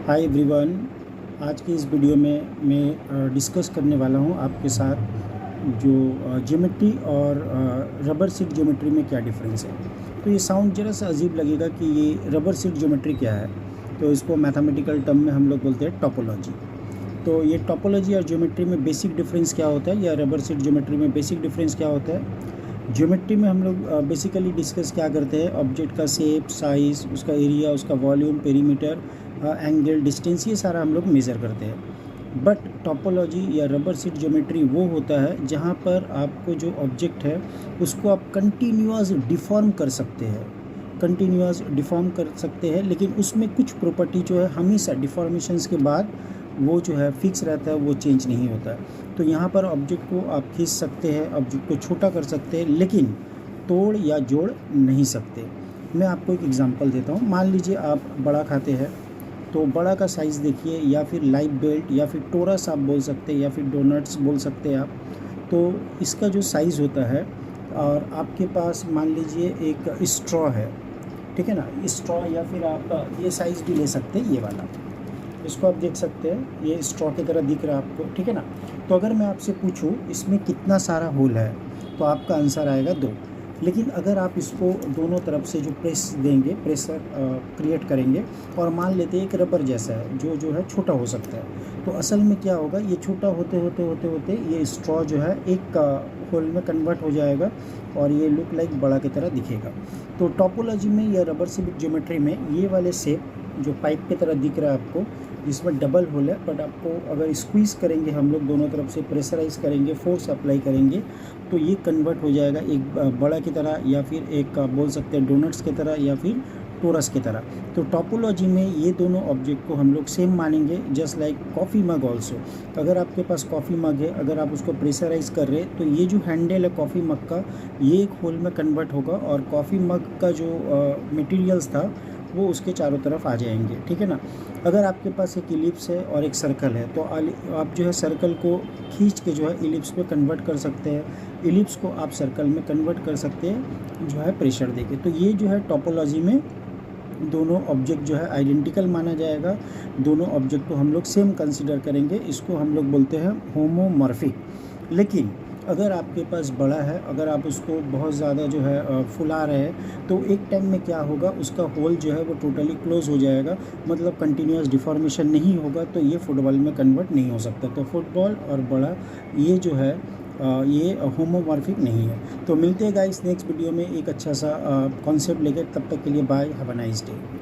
Hi everyone. आज की इस वीडियो में मैं डिस्कस करने वाला हूँ आपके साथ जो ज्योमेट्री और रबर सीट ज्योमेट्री में क्या डिफरेंस है। तो ये साउंड ज़रा सा अजीब लगेगा कि ये रबर सीट ज्योमेट्री क्या है। तो इसको मैथमेटिकल टर्म में हम लोग बोलते हैं टोपोलॉजी। तो ये टोपोलॉजी और ज्योमेट्री में बेसिक डिफरेंस क्या होता है, या रबर सीट ज्योमेट्री में बेसिक डिफरेंस क्या होता है। ज्योमेट्री में हम लोग बेसिकली डिस्कस क्या करते हैं, ऑब्जेक्ट का शेप, साइज़, उसका एरिया, उसका वॉल्यूम, पेरीमीटर, एंगल, डिस्टेंस, ये सारा हम लोग मेज़र करते हैं। बट टोपोलॉजी या रबर सीट ज्योमेट्री वो होता है जहाँ पर आपको जो ऑब्जेक्ट है उसको आप कंटिन्यूअस डिफॉर्म कर सकते हैं, लेकिन उसमें कुछ प्रॉपर्टी जो है हमेशा डिफॉर्मेशंस के बाद वो जो है फिक्स रहता है, वो चेंज नहीं होता है। तो यहाँ पर ऑब्जेक्ट को आप खींच सकते हैं, ऑब्जेक्ट को छोटा कर सकते हैं, लेकिन तोड़ या जोड़ नहीं सकते। मैं आपको एक एग्जांपल देता हूँ। मान लीजिए आप बड़ा खाते हैं, तो बड़ा का साइज़ देखिए, या फिर लाइफ बेल्ट, या फिर टोरस आप बोल सकते हैं, या फिर डोनट्स बोल सकते हैं आप। तो इसका जो साइज़ होता है, और आपके पास मान लीजिए एक स्ट्रॉ है, ठीक है ना, स्ट्रॉ, या फिर आप ये साइज़ भी ले सकते हैं, ये वाला, इसको आप देख सकते हैं, ये स्ट्रॉ की तरह दिख रहा है आपको, ठीक है ना। तो अगर मैं आपसे पूछूं इसमें कितना सारा होल है, तो आपका आंसर आएगा 2। लेकिन अगर आप इसको दोनों तरफ से जो प्रेस देंगे, प्रेशर क्रिएट करेंगे, और मान लेते हैं एक रबर जैसा है जो है छोटा हो सकता है, तो असल में क्या होगा, ये छोटा होते होते होते होते ये स्ट्रॉ जो है एक होल में कन्वर्ट हो जाएगा, और ये लुक लाइक बड़ा की तरह दिखेगा। तो टोपोलॉजी में या रबर सीट ज्योमेट्री में ये वाले शेप जो पाइप की तरह दिख रहा है आपको, जिसमें डबल होल है, बट आपको अगर स्क्वीज़ करेंगे हम लोग, दोनों तरफ से प्रेशराइज करेंगे, फोर्स अप्लाई करेंगे, तो ये कन्वर्ट हो जाएगा एक बड़ा की तरह, या फिर एक बोल सकते हैं डोनट्स की तरह, या फिर टोरस की तरह। तो टोपोलॉजी में ये दोनों ऑब्जेक्ट को हम लोग सेम मानेंगे, just like coffee mug also. अगर आपके पास कॉफ़ी मग है, अगर आप उसको प्रेशराइज कर रहे हैं, तो ये जो हैंडल है कॉफ़ी मग का, ये एक होल में कन्वर्ट होगा, और कॉफ़ी मग का जो मटेरियल्स था वो उसके चारों तरफ आ जाएंगे, ठीक है ना। अगर आपके पास एक इलिप्स है और एक सर्कल है, तो आप जो है सर्कल को खींच के जो है इलिप्स पे कन्वर्ट कर सकते हैं, इलिप्स को आप सर्कल में कन्वर्ट कर सकते हैं जो है प्रेशर देके। तो ये जो है टोपोलॉजी में दोनों ऑब्जेक्ट जो है आइडेंटिकल माना जाएगा, दोनों ऑब्जेक्ट को हम लोग सेम कंसिडर करेंगे, इसको हम लोग बोलते हैं होमोमॉर्फिक। लेकिन अगर आपके पास बड़ा है, अगर आप उसको बहुत ज़्यादा जो है फुला रहे हैं, तो एक टाइम में क्या होगा, उसका होल जो है वो टोटली क्लोज हो जाएगा, मतलब कंटिन्यूस डिफॉर्मेशन नहीं होगा, तो ये फुटबॉल में कन्वर्ट नहीं हो सकता। तो फुटबॉल और बड़ा ये जो है ये होमोमॉर्फिक नहीं है। तो मिलते हैं गाइस नेक्स्ट वीडियो में एक अच्छा सा कॉन्सेप्ट लेकर, तब तक के लिए bye, have a nice day.